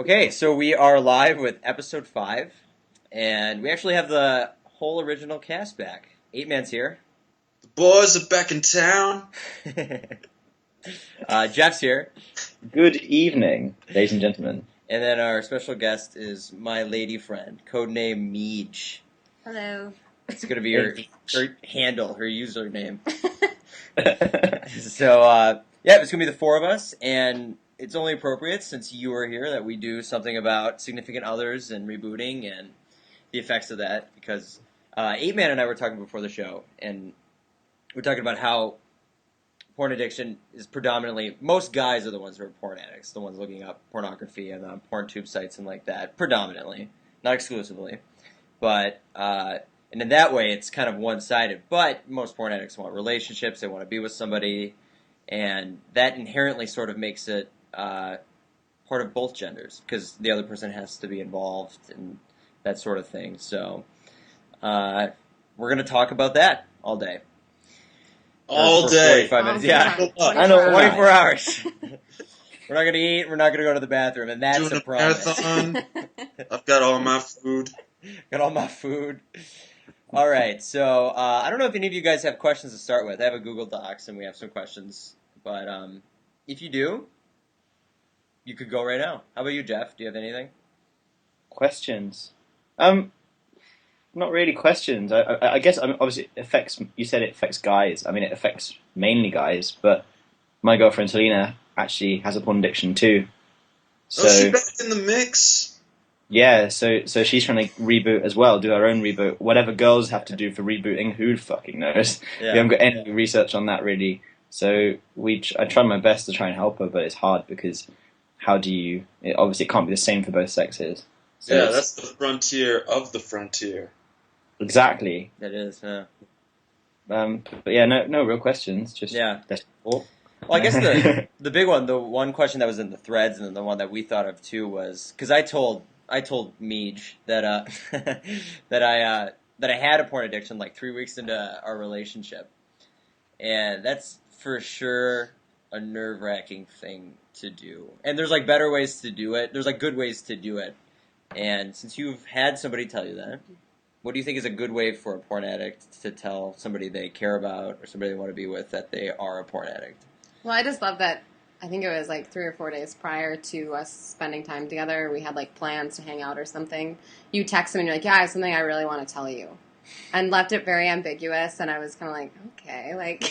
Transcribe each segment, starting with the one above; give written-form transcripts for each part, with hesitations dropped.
Okay, so we are live with episode 5, and we actually have the whole original cast back. Apeman's here. The boys are back in town. Jeff's here. Good evening, ladies and gentlemen. And then our special guest is my lady friend, codename Meege. Hello. It's going to be her handle, her username. So, it's going to be the four of us, and it's only appropriate, since you are here, that we do something about significant others and rebooting and the effects of that, because Apeman and I were talking before the show, and we're talking about how porn addiction is predominantly, most guys are the ones who are porn addicts, the ones looking up pornography and on porn tube sites and like that, predominantly, not exclusively. But, and in that way, it's kind of one-sided, but most porn addicts want relationships, they want to be with somebody, and that inherently sort of makes it part of both genders, because the other person has to be involved and that sort of thing. So we're going to talk about that all day. All day. 45 minutes. Yeah. 24 hours. We're not going to eat. We're not going to go to the bathroom, and that's Doing a promise. marathon. I've got all my food. Got all my food. All right. So I don't know if any of you guys have questions to start with. I have a Google Docs, and we have some questions. But if you do, you could go right now. How about you, Jeff? Do you have anything? Questions? Not really questions. I guess obviously it affects. You said it affects guys. I mean, it affects mainly guys. But my girlfriend Selena actually has a porn addiction too. So she's back in the mix. Yeah. So she's trying to reboot as well. Do her own reboot. Whatever girls have to do for rebooting, who fucking knows? Yeah. We haven't got any research on that really. So I tried my best to try and help her, but it's hard because how do you? Obviously, it can't be the same for both sexes. So Yeah, that's the frontier of the frontier. Exactly. It is. Yeah. But yeah, no real questions. Just Yeah. let's talk. Well, I guess the big one, the one question that was in the threads, and then the one that we thought of too was because I told Meege that that I had a porn addiction like 3 weeks into our relationship, and that's for sure a nerve-wracking thing to do. And there's like better ways to do it. There's like good ways to do it. And since you've had somebody tell you that, what do you think is a good way for a porn addict to tell somebody they care about or somebody they want to be with that they are a porn addict? Well, I just love that. I think it was like 3 or 4 days prior to us spending time together. We had like plans to hang out or something. You text him and you're like, yeah, I have something I really want to tell you. And left it very ambiguous. And I was kind of like, okay, like,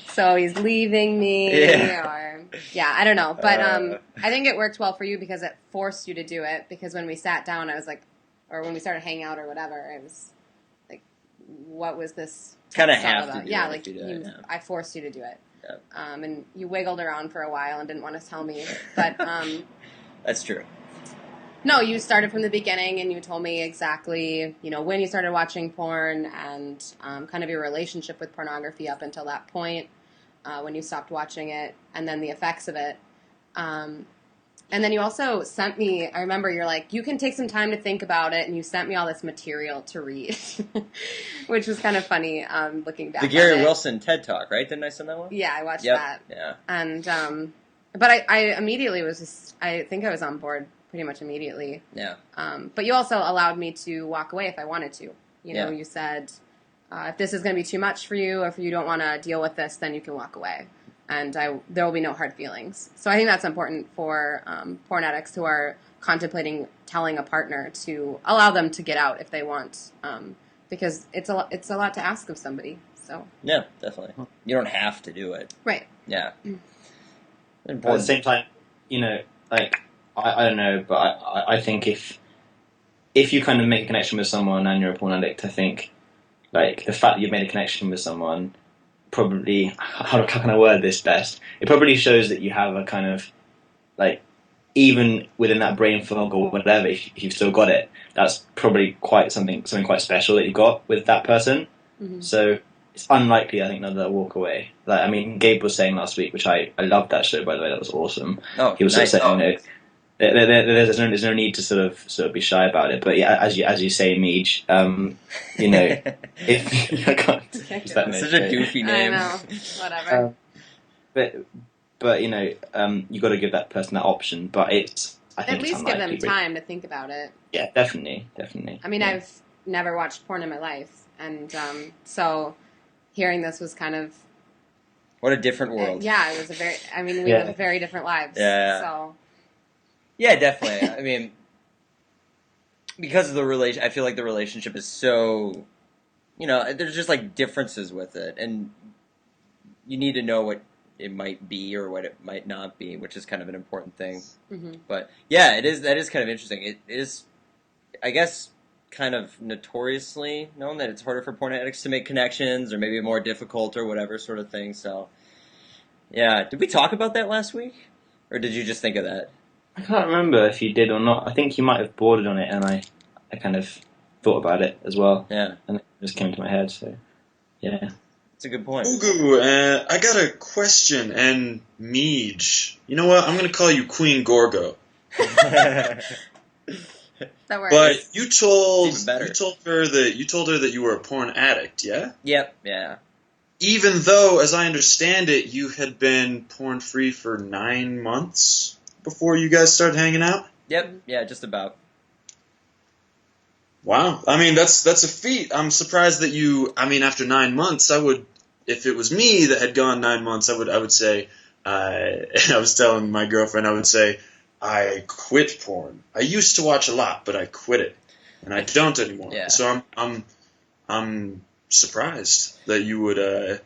so he's leaving me or, yeah, I don't know. But I think it worked well for you because it forced you to do it. Because when we sat down, I was like, or when we started hanging out or whatever, it was like, what was this? Kind of have about? to do Yeah, it like if you do it, yeah. I forced you to do it. Yep. And you wiggled around for a while and didn't want to tell me. But That's true. no, you started from the beginning and you told me exactly, when you started watching porn and kind of your relationship with pornography up until that point, when you stopped watching it, and then the effects of it. And then you also sent me, I remember you're like, you can take some time to think about it, and you sent me all this material to read, which was kind of funny looking back. The Gary Wilson TED Talk, right? Didn't I send that one? Yeah, I watched that. Yeah. And, but I immediately was just, I think I was on board pretty much immediately. Yeah. But you also allowed me to walk away if I wanted to. You said, if this is going to be too much for you, or if you don't want to deal with this, then you can walk away. And there will be no hard feelings. So I think that's important for porn addicts who are contemplating telling a partner to allow them to get out if they want, because it's a lot to ask of somebody. So Yeah, definitely. You don't have to do it. right. Yeah. But at the same time, like I don't know, but I think if you kind of make a connection with someone and you're a porn addict, I think like the fact that you've made a connection with someone probably, how can I word this best? It probably shows that you have a kind of, like, even within that brain fog or whatever, if you've still got it, that's probably quite something quite special that you got with that person. Mm-hmm. So it's unlikely, I think, that they'll walk away. Like, I mean, Gabe was saying last week, which I loved that show, by the way, that was awesome. Oh, he was nice. sort of saying, there's no need to sort of be shy about it. But yeah, as you say, Meege, if I can't, Such a goofy name. I know, whatever. but you got to give that person that option. But it's I think At least it's give them unlikely. time to think about it. Yeah, definitely. I mean, Yeah. I've never watched porn in my life, and so hearing this was kind of What a different world. yeah, it was we Yeah. live very different lives. Yeah. So Yeah, definitely. I mean, because of the relation, I feel like the relationship is so, there's just like differences with it, and you need to know what it might be or what it might not be, which is kind of an important thing. mm-hmm. But yeah, that is kind of interesting. It is, I guess, kind of notoriously known that it's harder for porn addicts to make connections, or maybe more difficult, or whatever sort of thing. So, yeah, did we talk about that last week, or did you just think of that? I can't remember if you did or not. I think you might have boarded on it, and I kind of thought about it as well. Yeah, And it just came to my head, so yeah. it's a good point. Fugu, I got a question, and Meege. You know what? I'm going to call you Queen Gorgo. That works. But you told Even better. you told her that you were a porn addict, yeah? Yep. Yeah. Even though, as I understand it, you had been porn free for 9 months before you guys started hanging out. Yep. Yeah. Just about. Wow. I mean, that's a feat. I'm surprised that you. I mean, after 9 months, I would. If it was me that had gone 9 months, I would say. And I was telling my girlfriend, I would say, I quit porn. I used to watch a lot, but I quit it, and I don't anymore. Yeah. So I'm surprised that you would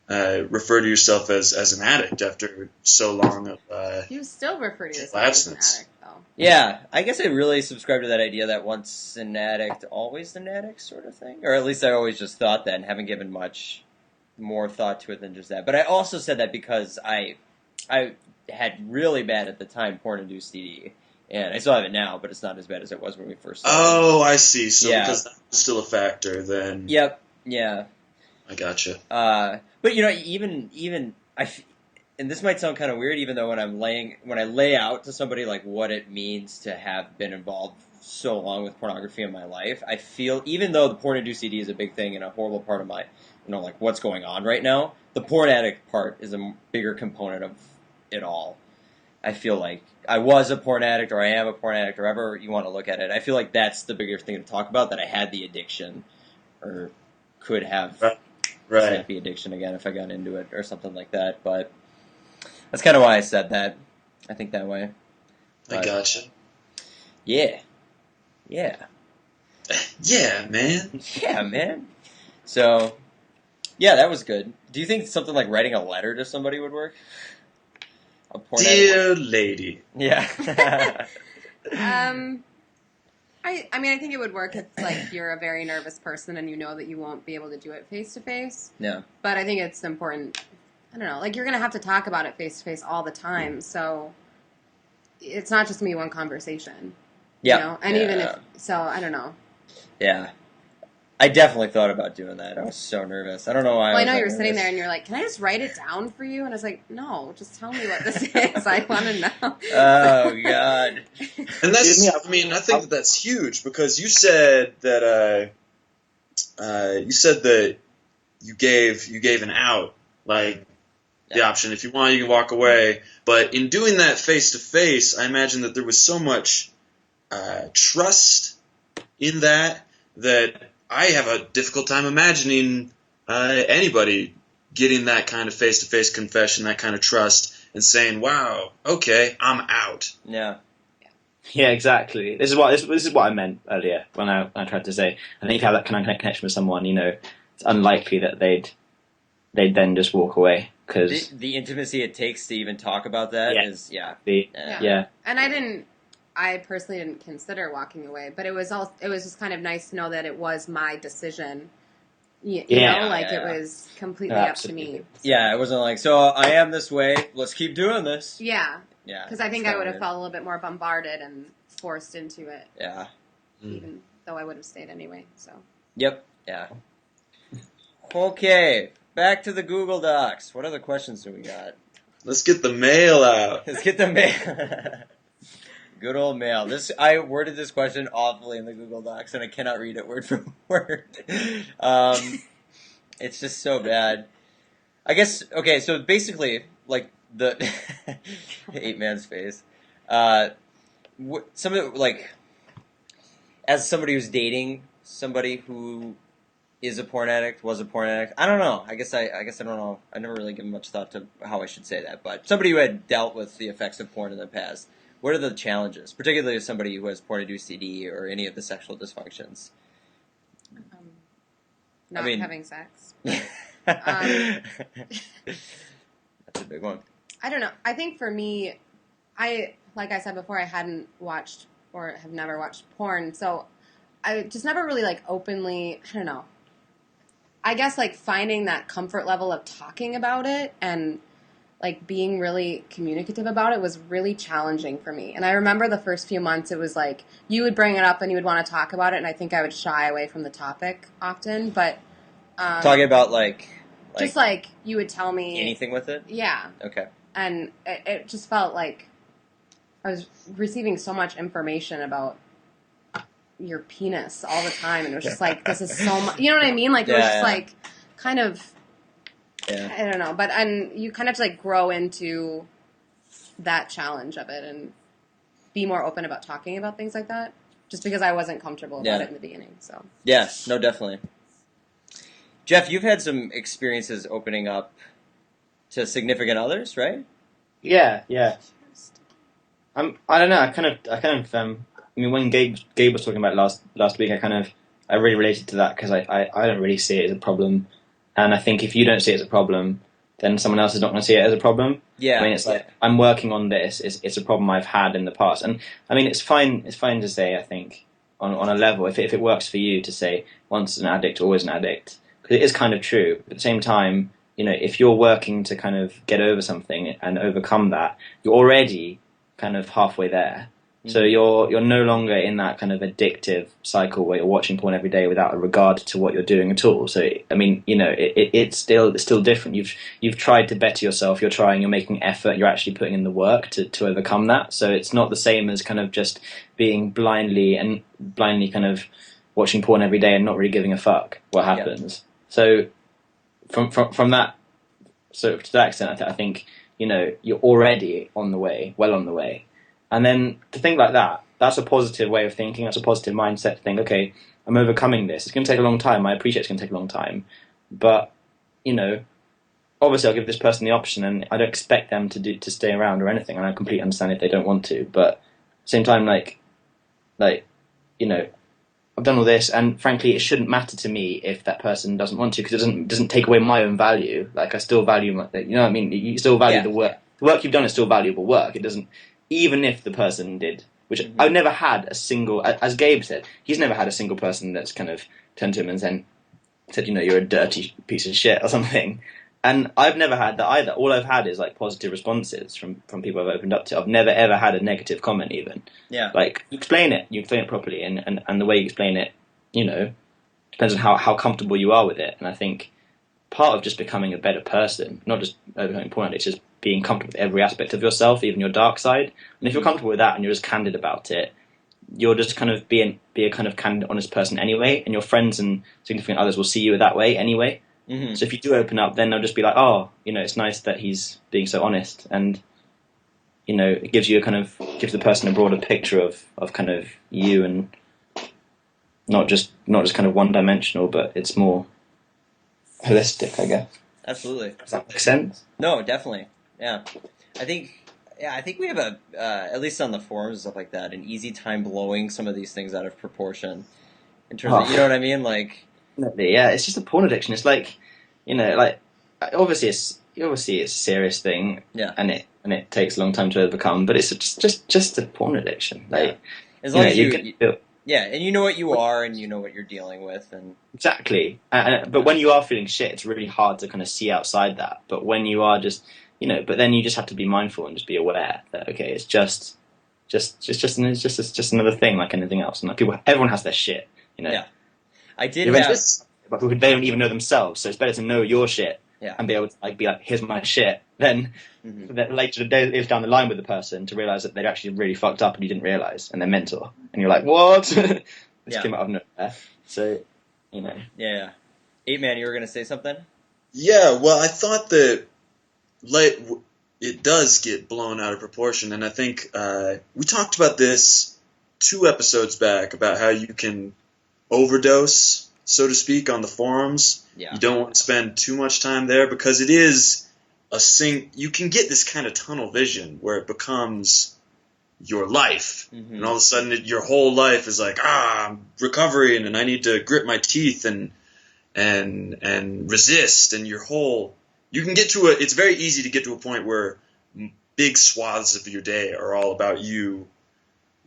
refer to yourself as an addict after so long of. You still refer to yourself as an abstinence. addict, though. Yeah, I guess I really subscribe to that idea that once an addict, always an addict sort of thing. Or at least I always just thought that and haven't given much more thought to it than just that. But I also said that because I had really bad at the time porn-induced DD. And I still have it now, but it's not as bad as it was when we first started. Oh, I see. So Yeah. because that was still a factor, then Yep, yeah. I gotcha. But even and this might sound kind of weird, even though when I lay out to somebody like what it means to have been involved so long with pornography in my life, I feel even though the porn-induced CD is a big thing and a horrible part of my, like what's going on right now, the porn addict part is a bigger component of it all. I feel like I was a porn addict, or I am a porn addict, or however you want to look at it. I feel like that's the bigger thing to talk about, that I had the addiction, or could have Right. snappy addiction again if I got into it, or something like that. But that's kind of why I said that. I think that way. I gotcha. Yeah. Yeah. Yeah, man. Yeah, man. So, yeah, that was good. Do you think something like writing a letter to somebody would work? A porn Dear lady. Yeah. I mean, I think it would work if, like, you're a very nervous person and you know that you won't be able to do it face-to-face. Yeah. But I think it's important, I don't know, like, you're going to have to talk about it face-to-face all the time, so it's not just going to be one conversation. Yeah. You know? And even if, so, I don't know. Yeah. I definitely thought about doing that. I was so nervous. I don't know why. Well, I was know that you were sitting nervous. there and you're like, can I just write it down for you? And I was like, no, just tell me what this is. I want to know. Oh, God. And that's, I mean, I think that's huge, because you said that you gave an out, like the option. If you want, you can walk away. But in doing that face to face, I imagine that there was so much trust in that I have a difficult time imagining anybody getting that kind of face to face confession, that kind of trust, and saying, "Wow, okay, I'm out." Yeah. Yeah, exactly. This is what I meant earlier when I tried to say. I think if you have that kind of connection with someone, it's unlikely that they'd then just walk away, because The intimacy it takes to even talk about that is, yeah. yeah. And I personally didn't consider walking away, but it was just kind of nice to know that it was my decision. You know, like it was completely up to me. Yeah, it wasn't like, so I am this way, let's keep doing this. Yeah. Yeah. Because I think I would have felt a little bit more bombarded and forced into it. Yeah. Even though I would have stayed anyway, so. Yep. Yeah. Okay. Back to the Google Docs. What other questions do we got? Let's get the mail out. Let's get the mail. Good old mail. I worded this question awfully in the Google Docs, and I cannot read it word for word. It's just so bad. I guess, okay, so basically, like, the Apeman's face. some of it, like, as somebody who's dating somebody who is a porn addict, was a porn addict. I don't know. I guess I don't know. I never really given much thought to how I should say that. But somebody who had dealt with the effects of porn in the past, what are the challenges, particularly as somebody who has porn-induced CD or any of the sexual dysfunctions? Not having sex. That's a big one. I don't know. I think for me, like I said before, I hadn't watched or have never watched porn, so I just never really like openly, I don't know. I guess like finding that comfort level of talking about it and like being really communicative about it was really challenging for me. And I remember the first few months it was like you would bring it up and you would want to talk about it, and I think I would shy away from the topic often. But talking about like just like you would tell me anything with it. Yeah. Okay. And it just felt like I was receiving so much information about your penis all the time, and it was just like, this is so much, you know what I mean? Like, it was just like, kind of, I don't know, but, and you kind of just like grow into that challenge of it and be more open about talking about things like that, just because I wasn't comfortable about it in the beginning, so. Yeah, no, definitely. Jeff, you've had some experiences opening up to significant others, right? Yeah. I don't know, I mean, when Gabe was talking about last week, I really related to that because I don't really see it as a problem, and I think if you don't see it as a problem, then someone else is not going to see it as a problem. Yeah. I mean, it's like I'm working on this. It's a problem I've had in the past, and I mean, it's fine to say. I think on a level, if it works for you to say once an addict, always an addict, because it is kind of true. But at the same time, you know, if you're working to kind of get over something and overcome that, you're already kind of halfway there. So you're no longer in that kind of addictive cycle where you're watching porn every day without a regard to what you're doing at all. So I mean, you know, it's still different. You've tried to better yourself. You're making effort. You're actually putting in the work to overcome that. So it's not the same as kind of just being blindly kind of watching porn every day and not really giving a fuck what happens. So from that, so to that extent, I think, you know, you're already well on the way. And then to think like that, that's a positive way of thinking. That's a positive mindset to think, okay, I'm overcoming this. It's going to take a long time. I appreciate it's going to take a long time. But, you know, obviously I'll give this person the option, and I don't expect them to stay around or anything. And I completely understand if they don't want to. But at the same time, like, you know, I've done all this, and frankly, it shouldn't matter to me if that person doesn't want to, because it doesn't take away my own value. Like, I still value you know what I mean? You still value the work. The work you've done is still valuable work. It doesn't, even if the person did, which I've never had a single, as Gabe said, he's never had a single person that's kind of turned to him and then said, you know, you're a dirty piece of shit or something. And I've never had that either. All I've had is like positive responses from people I've opened up to. I've never ever had a negative comment even. Yeah. Like, you explain it properly, and the way you explain it, you know, depends on how comfortable you are with it. And I think part of just becoming a better person, not just overcoming porn addicts, is being comfortable with every aspect of yourself, even your dark side. And if you're comfortable with that and you're just candid about it, you'll just kind of be a kind of candid, honest person anyway, and your friends and significant others will see you that way anyway. Mm-hmm. So if you do open up, then they'll just be like, oh, you know, it's nice that he's being so honest, and, you know, it gives the person a broader picture of kind of you, and not just kind of one dimensional, but it's more holistic, I guess. Absolutely. Does that make sense? No, definitely. Yeah. I think we have at least on the forums and stuff like that, an easy time blowing some of these things out of proportion. In terms of, you know what I mean? Like, yeah, it's just a porn addiction. It's like, you know, like, obviously it's a serious thing. Yeah. And it takes a long time to overcome, but it's just a porn addiction. Like, as long as and you know what you are, and you know what you're dealing with, and exactly. But when you are feeling shit, it's really hard to kind of see outside that. But when you are just, you know, but then you just have to be mindful and just be aware that, okay, it's just another thing like anything else. And like everyone has their shit, you know. Yeah. I did but they don't even know themselves, so it's better to know your shit and be able to be like, here's my shit, than later days down the line with the person to realise that they'd actually really fucked up and you didn't realise, and they're mental, and you're like, what? This came out of nowhere. So, you know. Yeah. Apeman, you were going to say something? Yeah, well, I thought that, like, it does get blown out of proportion. And I think we talked about this 2 episodes back about how you can overdose, so to speak, on the forums. Yeah. You don't want to spend too much time there because it is you can get this kind of tunnel vision where it becomes your life. Mm-hmm. And all of a sudden your whole life is like, I'm recovering and I need to grit my teeth and resist, and you can get to it's very easy to get to a point where big swaths of your day are all about you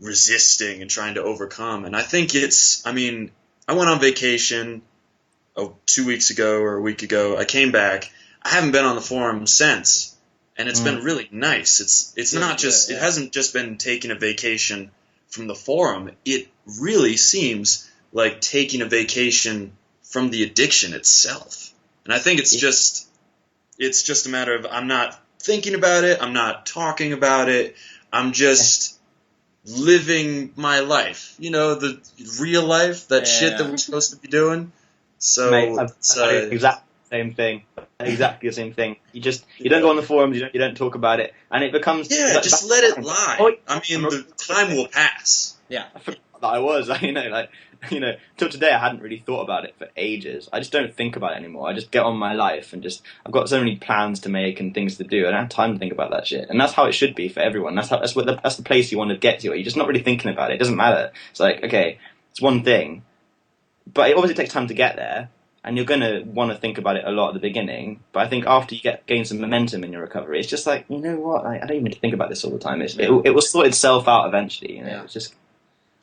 resisting and trying to overcome. And I think I went on vacation 2 weeks ago or a week ago. I came back. I haven't been on the forum since, and it's been really nice. It's not just, it hasn't just been taking a vacation from the forum. It really seems like taking a vacation from the addiction itself. And I think it's just a matter of, I'm not thinking about it, I'm not talking about it, I'm just living my life. You know, the real life, that shit that we're supposed to be doing. So Mate, I've exactly the same thing. Exactly the same thing. You don't go on the forums, you don't talk about it, and it becomes just let it lie. I mean, the time will pass. Yeah, I forgot that I was, till today I hadn't really thought about it for ages. I just don't think about it anymore. I just get on my life and I've got so many plans to make and things to do. I don't have time to think about that shit, and that's how it should be for everyone. That's the place you want to get to. You're just not really thinking about it. It doesn't matter. It's like, okay, it's one thing, but it obviously takes time to get there. And you're going to want to think about it a lot at the beginning. But I think after you gain some momentum in your recovery, it's just like, you know what? I don't even need to think about this all the time. It will sort itself out eventually. You know? Yeah. It's just...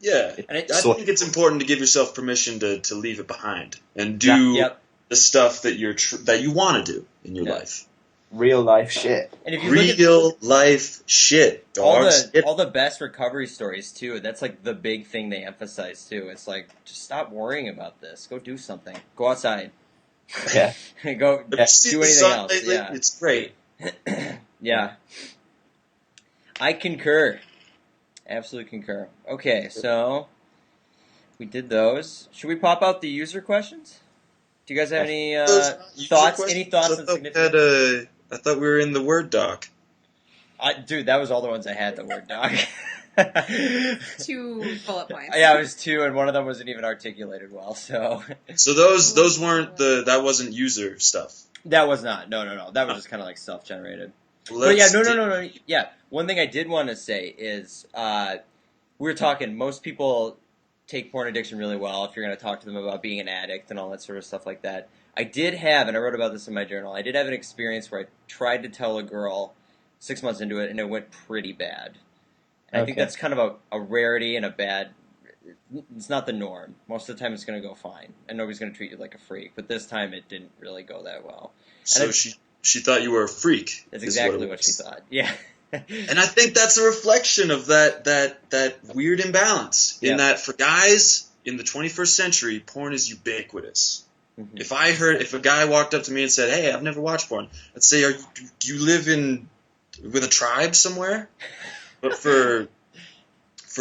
Yeah. And I think it's important to give yourself permission to leave it behind and do the stuff that you want to do in your life. Real life shit. And if you look at life shit, dogs. All the best recovery stories too. That's like the big thing they emphasize too. It's like, just stop worrying about this. Go do something. Go outside. Yeah. Do anything else. Lately? Yeah. It's great. Yeah. I concur. Absolutely concur. Okay, so we did those. Should we pop out the user questions? Do you guys have any thoughts? Any thoughts on significant? I thought we were in the Word doc. Dude, that was all the ones I had, the Word doc. 2 bullet points. Yeah, it was 2, and one of them wasn't even articulated well, so... So those weren't that wasn't user stuff? That was not. No. That was just kind of like self-generated. But yeah, no. Yeah, one thing I did want to say is, we were talking, most people take porn addiction really well if you're going to talk to them about being an addict and all that sort of stuff like that. I did have, and I wrote about this in my journal, I did have an experience where I tried to tell a girl 6 months into it, and it went pretty bad. And I think that's kind of a rarity and a bad... It's not the norm. Most of the time it's going to go fine, and nobody's going to treat you like a freak. But this time it didn't really go that well. So she thought you were a freak. That's exactly what she thought. Yeah. And I think that's a reflection of that weird imbalance in that for guys in the 21st century, porn is ubiquitous. Mm-hmm. If a guy walked up to me and said, "Hey, I've never watched porn," I'd say, "Do you live with a tribe somewhere?" But for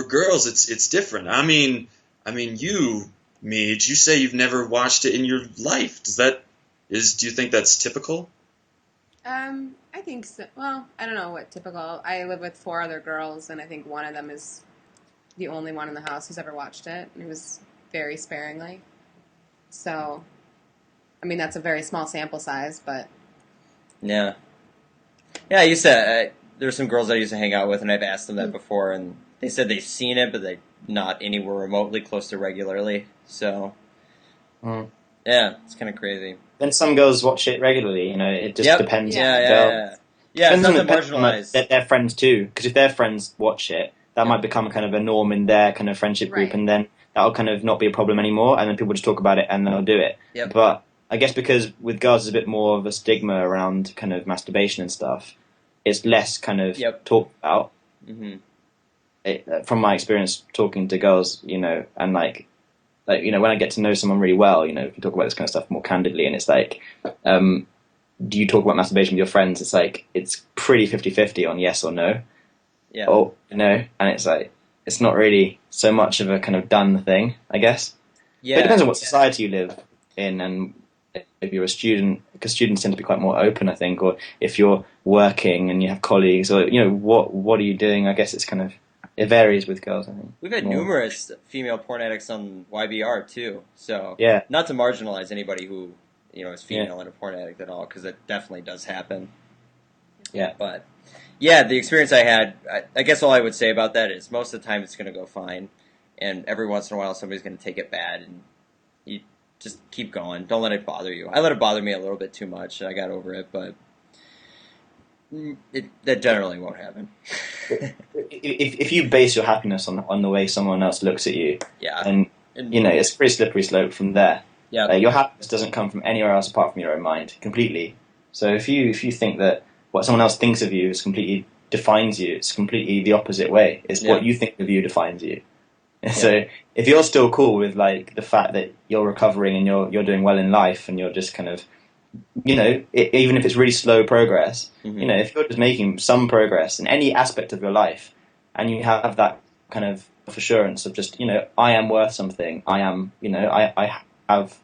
girls, it's different. I mean, you, Meege, you say you've never watched it in your life. Do you think that's typical? I think so. Well, I don't know what typical. I live with 4 other girls, and I think one of them is the only one in the house who's ever watched it. And it was very sparingly. So, I mean, that's a very small sample size, but... Yeah. Yeah, I used to... there's some girls I used to hang out with, and I've asked them that before, and they said they've seen it, but they're not anywhere remotely close to regularly. So, yeah, it's kind of crazy. Then some girls watch it regularly, you know, it just depends. Yeah, it's nothing marginalized. Their friends too, because if their friends watch it, that might become kind of a norm in their kind of friendship group, and then that'll kind of not be a problem anymore, and then people just talk about it and they'll do it. Yep. But I guess because with girls there's a bit more of a stigma around kind of masturbation and stuff, it's less kind of talked about. Mm-hmm. From my experience talking to girls, you know, and like you know, when I get to know someone really well, you know, we can talk about this kind of stuff more candidly, and it's like, do you talk about masturbation with your friends? It's like, it's pretty 50-50 on yes or no. Yeah. Or no, and it's like, it's not really so much of a kind of done thing, I guess. Yeah. But it depends on what society you live in and if you're a student, because students tend to be quite more open, I think, or if you're working and you have colleagues, or what are you doing? I guess it's kind of, it varies with girls, I think. We've had numerous female porn addicts on YBR too, so yeah, not to marginalize anybody who is female and a porn addict at all, because it definitely does happen. Yeah, but yeah, the experience I had, I guess all I would say about that is most of the time it's going to go fine, and every once in a while somebody's going to take it bad, and you just keep going. Don't let it bother you. I let it bother me a little bit too much, and I got over it, but that generally won't happen. if you base your happiness on the way someone else looks at you, and it's a pretty slippery slope from there. Yeah, your happiness doesn't come from anywhere else apart from your own mind, completely. So if you think that what someone else thinks of you is completely defines you, it's completely the opposite way. It's what you think of you defines you. Yeah. So if you're still cool with like the fact that you're recovering and you're doing well in life, and you're just kind of, even if it's really slow progress, if you're just making some progress in any aspect of your life, and you have that kind of assurance of just, I am worth something, I am, I have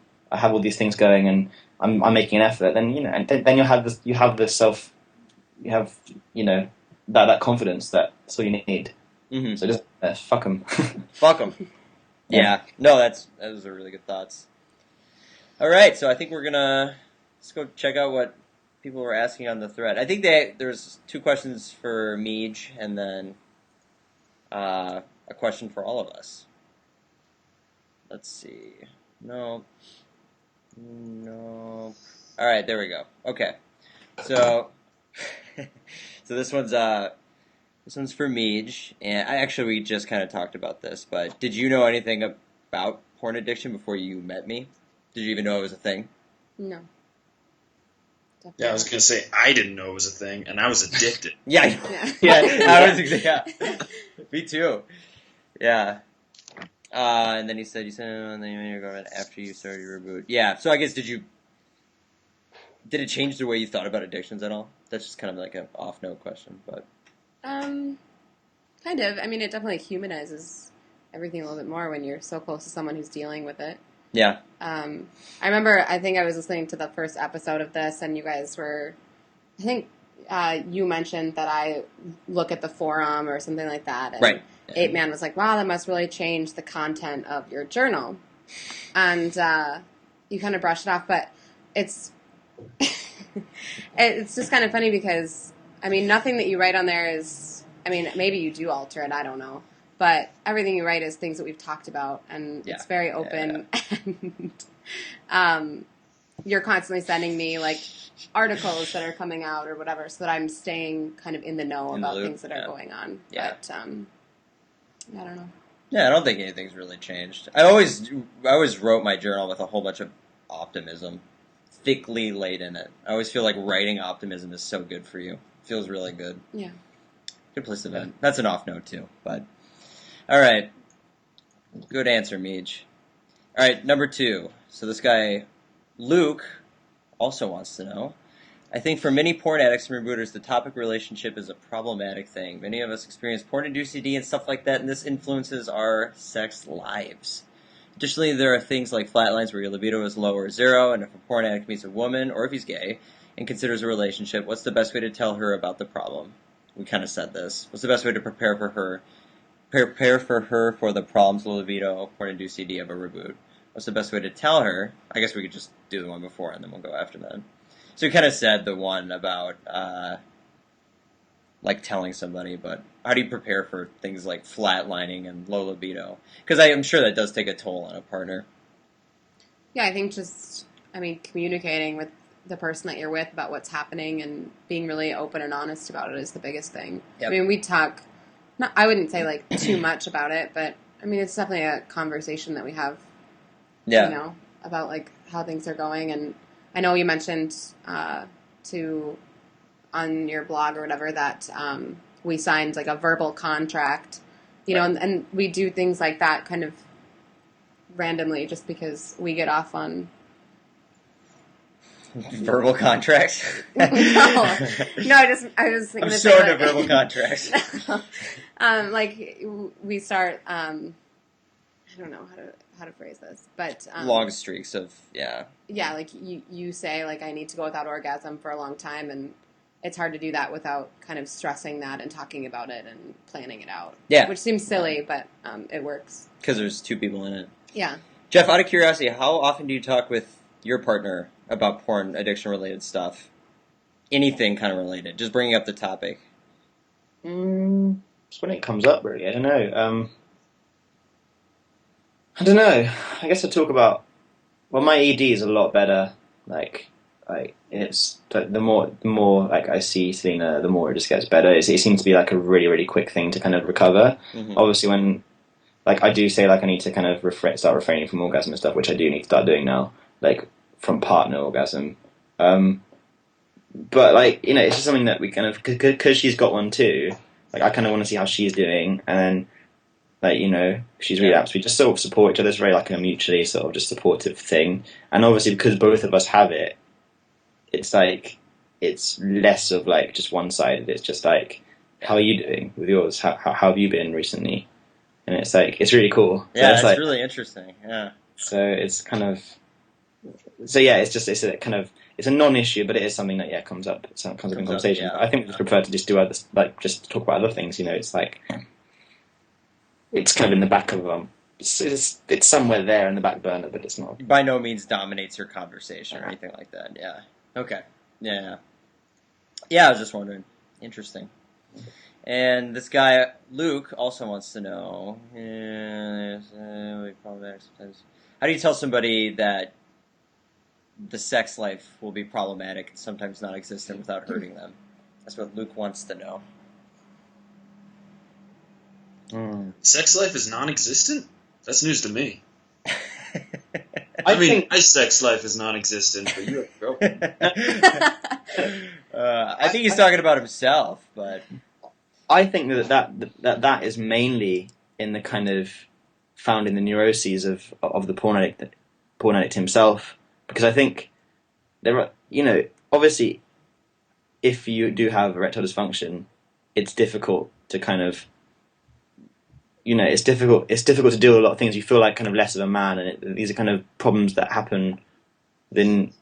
all these things going, and I'm making an effort, then and then you have that confidence, that's all you need. Mm-hmm. So just fuck them. Fuck them. Yeah. No, those are really good thoughts. All right, so I think let's go check out what people were asking on the thread. I think there's 2 questions for Meege, and then a question for all of us. Let's see. No. All right, there we go. Okay, so this one's for Meege, and we just kind of talked about this. But did you know anything about porn addiction before you met me? Did you even know it was a thing? No. Definitely. Yeah, I was gonna say I didn't know it was a thing, and I was addicted. Yeah. I was. Yeah, me too. Yeah. And then you said and then you're going after you started your reboot. Yeah. So I guess did it change the way you thought about addictions at all? That's just kind of like an off-note question, but. Kind of. I mean, it definitely humanizes everything a little bit more when you're so close to someone who's dealing with it. Yeah. I remember, I think I was listening to the first episode of this, and you guys were, I think you mentioned that I look at the forum or something like that. And right. Apeman was like, wow, that must really change the content of your journal. And you kind of brushed it off, but it's it's just kind of funny because, I mean, nothing that you write on there is, I mean, maybe you do alter it, I don't know. But everything you write is things that we've talked about, and it's very open. Yeah. And you're constantly sending me, like, articles that are coming out or whatever, so that I'm staying kind of in the know about things that are going on. Yeah. But, I don't know. Yeah, I don't think anything's really changed. I always wrote my journal with a whole bunch of optimism, thickly laid in it. I always feel like writing optimism is so good for you. It feels really good. Yeah. Good place to vent. That's an off note, too, but... All right. Good answer, Meege. All right, number 2. So this guy, Luke, also wants to know. I think for many porn addicts and rebooters, the topic relationship is a problematic thing. Many of us experience porn-induced CD and stuff like that, and this influences our sex lives. Additionally, there are things like flatlines where your libido is low or 0, and if a porn addict meets a woman, or if he's gay, and considers a relationship, what's the best way to tell her about the problem? We kind of said this. What's the best way to prepare for her for the problems with libido, porn-induced CD of a reboot? What's the best way to tell her? I guess we could just do the one before, and then we'll go after that. So we kind of said the one about, like, telling somebody, but how do you prepare for things like flatlining and low libido? Because I'm sure that does take a toll on a partner. Yeah, I think communicating with the person that you're with about what's happening and being really open and honest about it is the biggest thing. Yep. I mean, we talk, I wouldn't say, like, too much about it, but, I mean, it's definitely a conversation that we have, about, like, how things are going, and I know you mentioned on your blog or whatever that we signed like a verbal contract, and we do things like that kind of randomly just because we get off on verbal contracts. No, I was thinking. I'm so into verbal contracts. Like we start. I don't know how to phrase this, but long streaks of like you say like I need to go without orgasm for a long time, and it's hard to do that without kind of stressing that and talking about it and planning it out. Yeah, which seems silly, but it works because there's two people in it. Yeah. Jeff, out of curiosity, how often do you talk with your partner about porn addiction related stuff? Anything kind of related, just bringing up the topic. Just when it comes up, really. I don't know. I guess I talk about. Well, my ED is a lot better. Like it's the more like I see Selena, the more it just gets better. It seems to be like a really, really quick thing to kind of recover. Mm-hmm. Obviously, when like I do say like I need to kind of start refraining from orgasm and stuff, which I do need to start doing now, like from partner orgasm. But like it's just something that we kind of because she's got one too. Like I kind of want to see how she's doing, and like she's relapsed. We just sort of support each other. It's very like a mutually sort of just supportive thing. And obviously because both of us have it, it's like it's less of like just one sided. It's just like how are you doing with yours? How have you been recently? And it's like it's really cool. Yeah, so it's really interesting. Yeah. So it's kind of it's a non-issue, but it is something that comes up. It comes up in conversation. Yeah. I think we just prefer to just do other just talk about other things. It's like it's kind of in the back of it's somewhere there in the back burner, but it's not. By no means dominates your conversation or anything like that. Yeah. Okay. Yeah. Yeah, I was just wondering. Interesting. And this guy Luke also wants to know. How do you tell somebody that the sex life will be problematic and sometimes non-existent without hurting them? That's what Luke wants to know. Sex life is non-existent? That's news to me. I mean, my sex life is non-existent, but you have a girlfriend. I think he's talking about himself, but I think that is mainly in the kind of found in the neuroses of the porn addict himself. Because I think there are, obviously, if you do have erectile dysfunction, it's difficult to kind of, it's difficult to deal with a lot of things. You feel like kind of less of a man, and these are kind of problems that happen within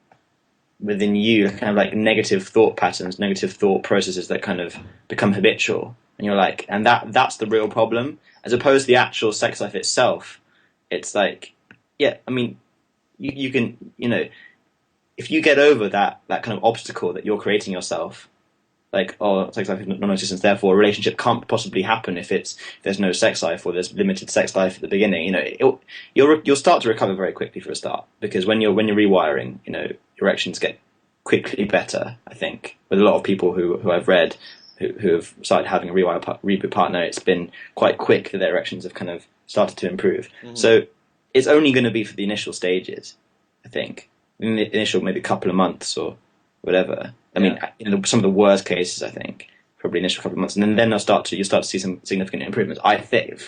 you, kind of like negative thought patterns, negative thought processes that kind of become habitual. And you're like, and that's the real problem, as opposed to the actual sex life itself. It's like, you can, if you get over that kind of obstacle that you're creating yourself, like, sex life is non-existent, therefore a relationship can't possibly happen if there's no sex life or there's limited sex life at the beginning. You'll start to recover very quickly for a start, because when you're rewiring, erections get quickly better. I think with a lot of people who I've read who have started having a reboot partner, it's been quite quick that their erections have kind of started to improve. Mm-hmm. So it's only going to be for the initial stages, I think. In the initial maybe couple of months or whatever. I mean, some of the worst cases, I think, probably initial couple of months, and then you'll start to see some significant improvements. I think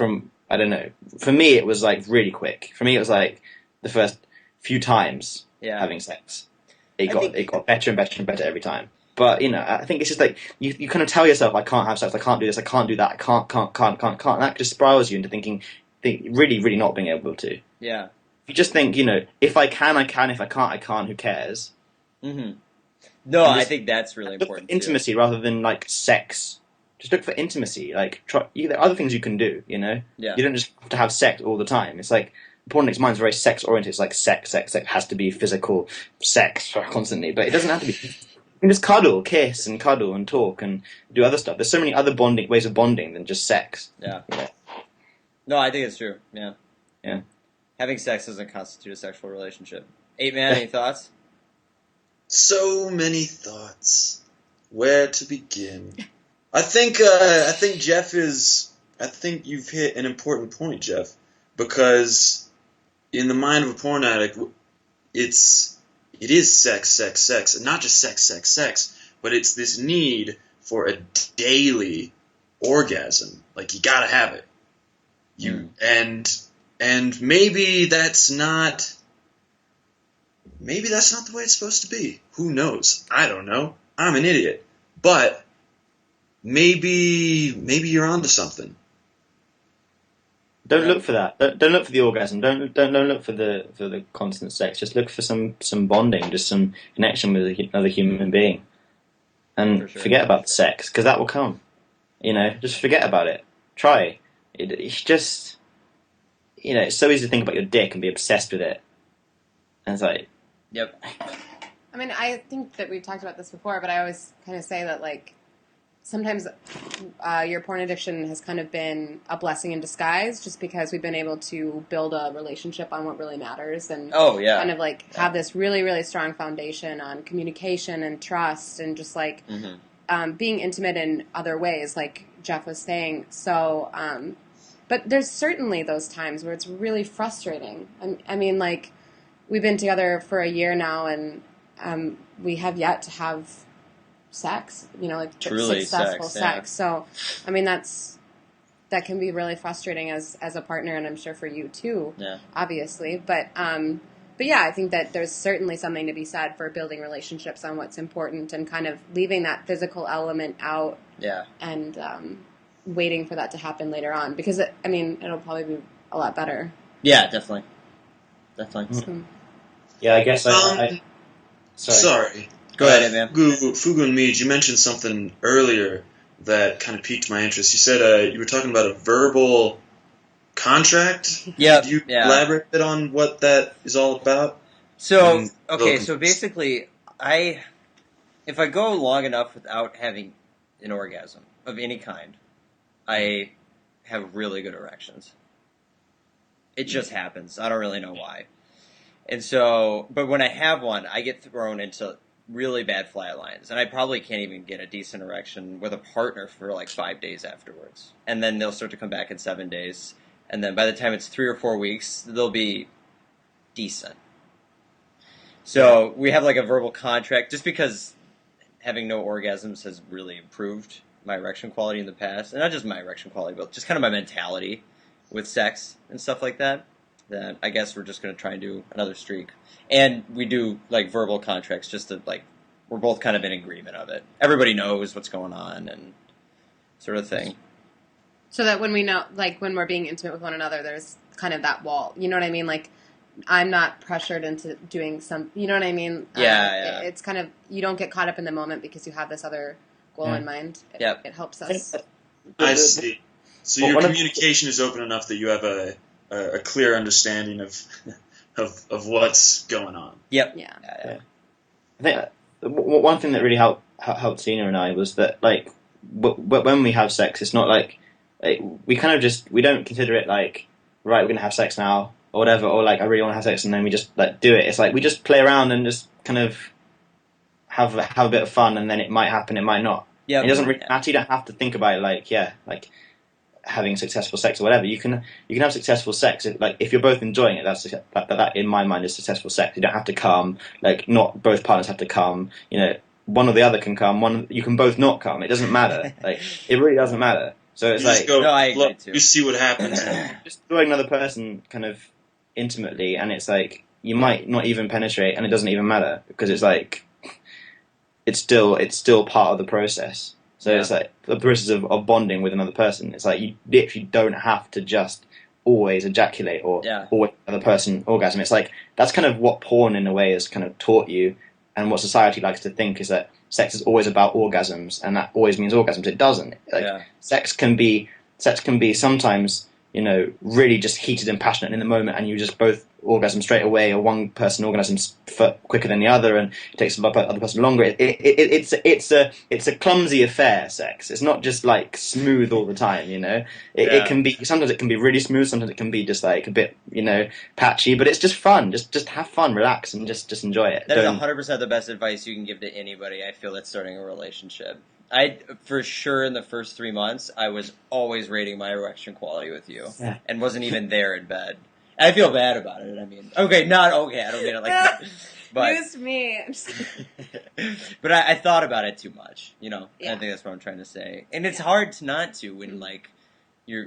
I don't know. For me, it was like really quick. For me, it was like the first few times having sex, it got better and better and better every time. But I think it's just like you kind of tell yourself, I can't have sex, I can't do this, I can't do that, I can't. And that just spirals you into thinking really, really not being able to. Yeah. You just think, if I can, I can. If I can't, I can't. Who cares? Mm-hmm. No, I think that's really important. Look for intimacy rather than like sex. Just look for intimacy. Like, there are other things you can do. Yeah. You don't just have to have sex all the time. It's like porn addict's mind's very sex oriented. It's like sex has to be physical sex constantly, but it doesn't have to be. You can just kiss and cuddle and talk and do other stuff. There's so many other ways of bonding than just sex. Yeah. No, I think it's true. Yeah. Yeah. Having sex doesn't constitute a sexual relationship. Apeman, any thoughts? So many thoughts. Where to begin? I think Jeff is. I think you've hit an important point, Jeff, because in the mind of a porn addict, it is sex, and not just sex, but it's this need for a daily orgasm. Like, you gotta have it. And maybe that's not the way it's supposed to be. Who knows? I don't know. I'm an idiot. But maybe you're onto something. Don't look for that. Don't look for the orgasm. Don't look for the constant sex. Just look for some bonding, just some connection with another human being, and forget about the sex, because that will come. Just forget about it. Try. It's just, it's so easy to think about your dick and be obsessed with it. And it's like, yep. I mean, I think that we've talked about this before, but I always kind of say that, like, sometimes your porn addiction has kind of been a blessing in disguise, just because we've been able to build a relationship on what really matters, and kind of like have this really, really strong foundation on communication and trust, and just like being intimate in other ways, like Jeff was saying. So, but there's certainly those times where it's really frustrating. I mean, like, we've been together for a year now, and we have yet to have sex, like truly successful sex. Yeah. So, I mean, that can be really frustrating as a partner, and I'm sure for you too, obviously. But yeah, I think that there's certainly something to be said for building relationships on what's important, and kind of leaving that physical element out. Yeah. And waiting for that to happen later on, because it'll probably be a lot better. Yeah, definitely. So. Yeah, I guess Sorry. Go ahead, man. Fugu and Meege, you mentioned something earlier that kind of piqued my interest. You said you were talking about a verbal contract. Yeah. Could you elaborate a bit on what that is all about? So, so basically, if I go long enough without having an orgasm of any kind, I have really good erections. It just happens. I don't really know why. And so, but when I have one, I get thrown into really bad flat lines, and I probably can't even get a decent erection with a partner for like 5 days afterwards. And then they'll start to come back in 7 days, and then by the time it's 3 or 4 weeks, they'll be decent. So we have like a verbal contract, just because having no orgasms has really improved my erection quality in the past, and not just my erection quality, but just kind of my mentality with sex and stuff like that. That I guess we're just going to try and do another streak. And we do, like, verbal contracts just to, like, we're both kind of in agreement of it. Everybody knows what's going on and sort of thing. So that when we know, like, when we're being intimate with one another, there's kind of that wall. You know what I mean? Like, I'm not pressured into doing you know what I mean? Yeah. It's kind of, you don't get caught up in the moment because you have this other goal in mind. It helps us. I see. So your communication is open enough that you have a clear understanding of what's going on. Yep. Yeah. I think one thing that really helped Tina and I was that, like, when we have sex, it's not like we kind of just, we don't consider it like, right, we're gonna have sex now or whatever, or like I really want to have sex, and then we just like do it. It's like we just play around and just kind of have a bit of fun, and then it might happen, it might not. Yeah. It doesn't really matter. You don't have to think about it like having successful sex or whatever. You can have successful sex if you're both enjoying it. That in my mind is successful sex. You don't have to come. Like, not both partners have to come. One or the other can come. You can both not come. It doesn't matter. Like, it really doesn't matter. So it's I agree too. You see what happens. Just enjoying another person kind of intimately, and it's like you might not even penetrate, and it doesn't even matter, because it's like it's still part of the process. So it's like the process of bonding with another person. It's like you literally don't have to just always ejaculate or always another person orgasm. It's like that's kind of what porn in a way has kind of taught you, and what society likes to think is that sex is always about orgasms, and that always means orgasms. It doesn't. Sex can be sometimes, really just heated and passionate in the moment, and you just both orgasm straight away, or one person orgasms quicker than the other, and it takes the other person longer. It's a clumsy affair, sex. It's not just like smooth all the time, It can be, sometimes it can be really smooth, sometimes it can be just like a bit, patchy, but it's just fun. Just have fun, relax, and just enjoy it. That is 100% the best advice you can give to anybody, I feel, that's starting a relationship. For sure, in the first 3 months, I was always rating my erection quality with you, and wasn't even there in bed. I feel bad about it. I mean, not okay. I don't mean it like that. But use me. but I thought about it too much. I think that's what I'm trying to say. And it's hard not to when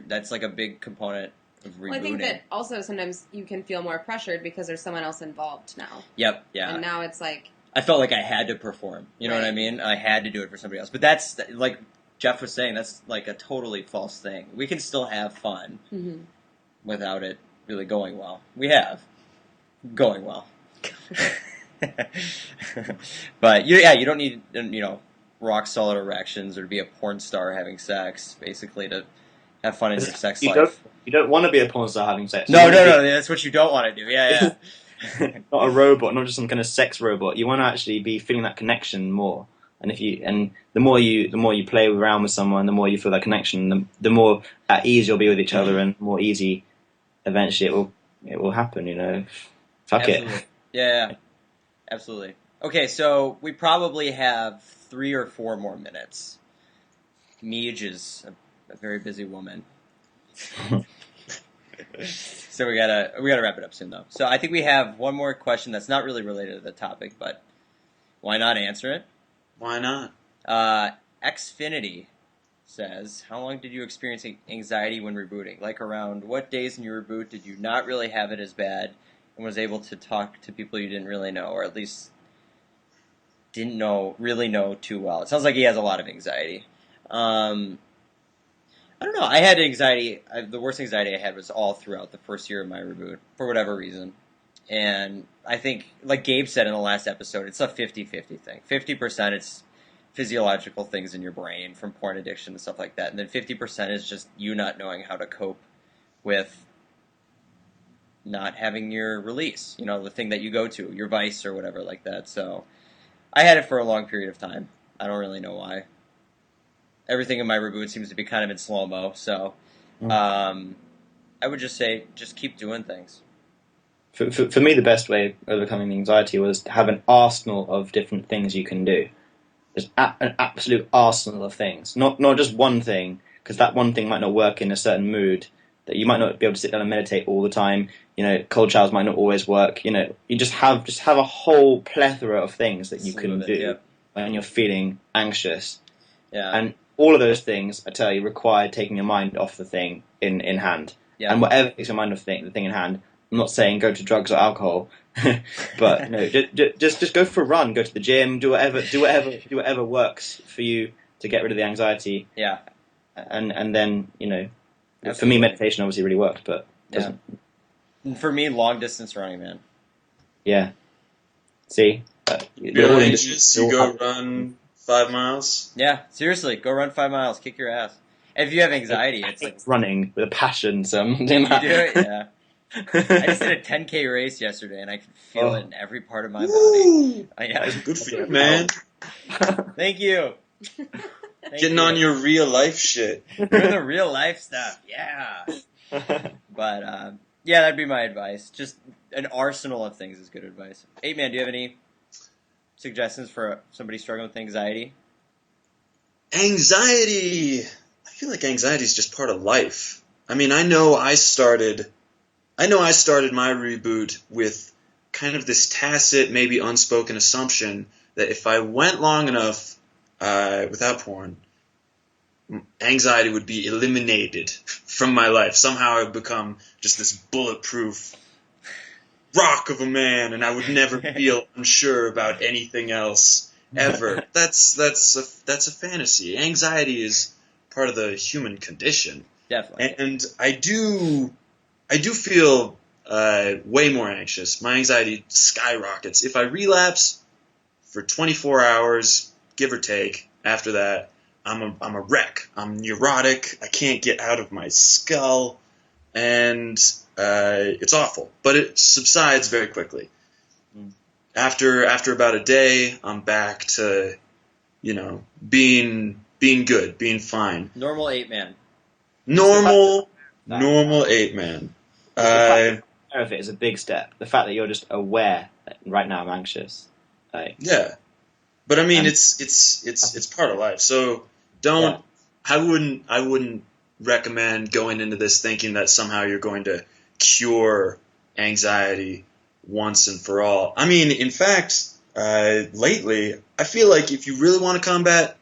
that's like a big component of rebooting. Well, I think that also sometimes you can feel more pressured because there's someone else involved now. Yep. Yeah. And now it's like, I felt like I had to perform. You know what I mean? I had to do it for somebody else. But that's, like Jeff was saying, that's like a totally false thing. We can still have fun. Mm-hmm. without it really going well. We have. Going well. But you don't need, rock solid erections or to be a porn star having sex, basically, to have fun in your sex life. You don't want to be a porn star having sex. No, that's what you don't want to do. Yeah. Not a robot, not just some kind of sex robot. You want to actually be feeling that connection more. And the more you play around with someone, the more you feel that connection, the more at ease you'll be with each other, and the more easy eventually it will happen. Fuck Absolutely. it. Yeah. Absolutely. Okay, so we probably have 3 or 4 more minutes. Meege is a very busy woman. So we gotta wrap it up soon, though. So I think we have one more question that's not really related to the topic, but why not answer it? Why not? Xfinity says, how long did you experience anxiety when rebooting? Like, around what days in your reboot did you not really have it as bad and was able to talk to people you didn't really know, or at least didn't really know too well? It sounds like he has a lot of anxiety. I don't know. I had anxiety. The worst anxiety I had was all throughout the first year of my reboot, for whatever reason. And I think, like Gabe said in the last episode, it's a 50-50 thing. 50% it's physiological things in your brain from porn addiction and stuff like that. And then 50% is just you not knowing how to cope with not having your release. The thing that you go to, your vice or whatever like that. So I had it for a long period of time. I don't really know why. Everything in my reboot seems to be kind of in slow-mo, so I would just say, just keep doing things. For me, the best way of overcoming the anxiety was to have an arsenal of different things you can do. Just an absolute arsenal of things. Not just one thing, because that one thing might not work in a certain mood, that you might not be able to sit down and meditate all the time. Cold showers might not always work. You just have a whole plethora of things that you can do when you're feeling anxious. Yeah. And all of those things, I tell you, require taking your mind off the thing in hand. Yeah. And whatever takes your mind off the thing in hand, I'm not saying go to drugs or alcohol, but just go for a run, go to the gym, do whatever works for you to get rid of the anxiety. Yeah. And then, Absolutely. For me, meditation obviously really worked, but yeah. For me, long distance running, man. Yeah. See? You're anxious, you go run 5 miles? Yeah, seriously, go run 5 miles, kick your ass. And if you have anxiety, it's like running with a passion, so I'm doing that. You do it? Yeah. I just did a 10K race yesterday, and I could feel it in every part of my body. Yeah. Good for you, man. Thank you. Getting on your real life shit. Doing the real life stuff, yeah. But, yeah, that'd be my advice. Just an arsenal of things is good advice. Apeman, do you have any suggestions for somebody struggling with anxiety? Anxiety! I feel like anxiety is just part of life. I mean, I know I started my reboot with kind of this tacit, maybe unspoken assumption that if I went long enough without porn, anxiety would be eliminated from my life. Somehow I would become just this bulletproof rock of a man, and I would never feel unsure about anything else ever. That's a fantasy. Anxiety is part of the human condition. Definitely. And I do feel way more anxious. My anxiety skyrockets. If I relapse for 24 hours, give or take, after that, I'm a wreck. I'm neurotic. I can't get out of my skull, and it's awful. But it subsides very quickly. After about a day, I'm back to, being good, being fine. Normal Apeman. Normal Apeman. Of it is a big step. The fact that you're just aware that right now I'm anxious. Yeah, but I mean it's part of life. So don't. Yeah. I wouldn't recommend going into this thinking that somehow you're going to cure anxiety once and for all. I mean, in fact, lately I feel like if you really want to combat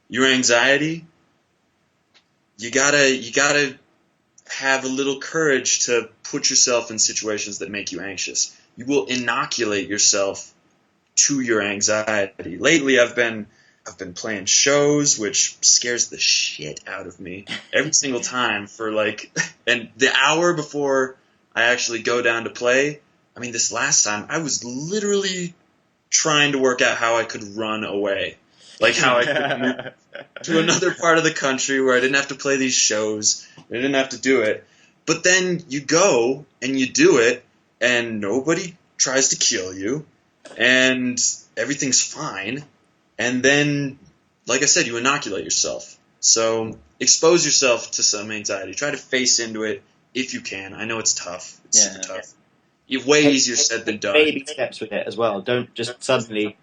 your anxiety, you gotta have a little courage to put yourself in situations that make you anxious. You will inoculate yourself to your anxiety. Lately, I've been I've been playing shows, which scares the shit out of me every single time for like, and the hour before I actually go down to play, I mean, this last time, I was literally trying to work out how I could run away. Like how I could move to another part of the country where I didn't have to play these shows. I didn't have to do it. But then you go and you do it, and nobody tries to kill you, and everything's fine. And then, like I said, you inoculate yourself. So expose yourself to some anxiety. Try to face into it if you can. I know it's tough. It's super tough. Way easier said than done. Baby steps with it as well. Don't just suddenly...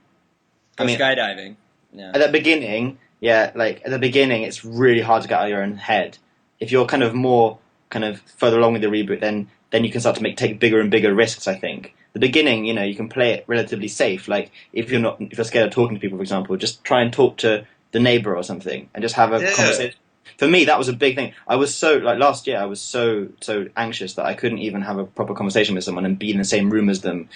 Go skydiving. Yeah. At the beginning, it's really hard to get out of your own head. If you're kind of more further along with the reboot, then you can start to take bigger and bigger risks, I think. The beginning, you can play it relatively safe. Like if you're scared of talking to people, for example, just try and talk to the neighbor or something and just have a conversation. For me, that was a big thing. I was so last year, I was so anxious that I couldn't even have a proper conversation with someone and be in the same room as them,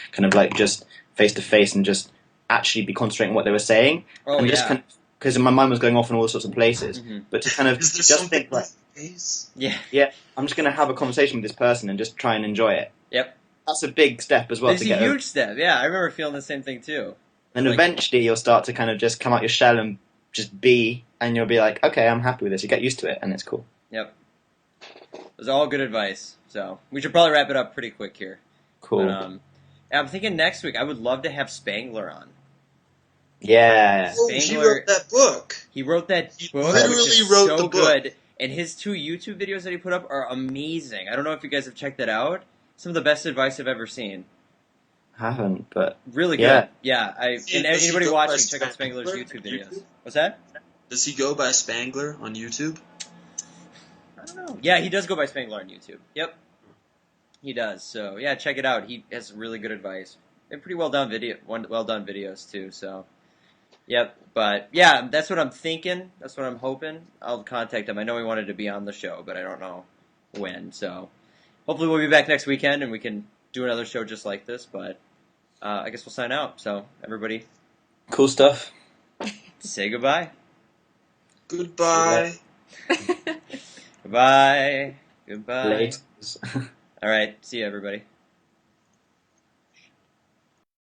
just face to face and just actually be concentrating on what they were saying. Because my mind was going off in all sorts of places. Mm-hmm. But to just think I'm just going to have a conversation with this person and just try and enjoy it. Yep. That's a big step as well. It's a huge step. Yeah, I remember feeling the same thing too. And eventually you'll start to just come out your shell and just be, and you'll be like, okay, I'm happy with this. You get used to it, and it's cool. Yep. It was all good advice. So we should probably wrap it up pretty quick here. Cool. But, I'm thinking next week I would love to have Spangler on. Yeah. Oh, he wrote that book. He wrote that book. Literally which is wrote so the book. good. And his 2 YouTube videos that he put up are amazing. I don't know if you guys have checked that out. Some of the best advice I've ever seen. I haven't, but really good. Yeah. And anybody watching, check out Spangler's YouTube videos. What's that? Does he go by Spangler on YouTube? I don't know. Yeah, he does go by Spangler on YouTube. Yep. He does. So yeah, check it out. He has really good advice. And pretty well done videos too, so yep. But yeah, that's what I'm thinking. That's what I'm hoping. I'll contact him. I know he wanted to be on the show, but I don't know when. So hopefully we'll be back next weekend and we can do another show just like this. But I guess we'll sign out. So everybody, cool stuff. Say goodbye. Goodbye. Goodbye. Goodbye. Late. All right. See you, everybody.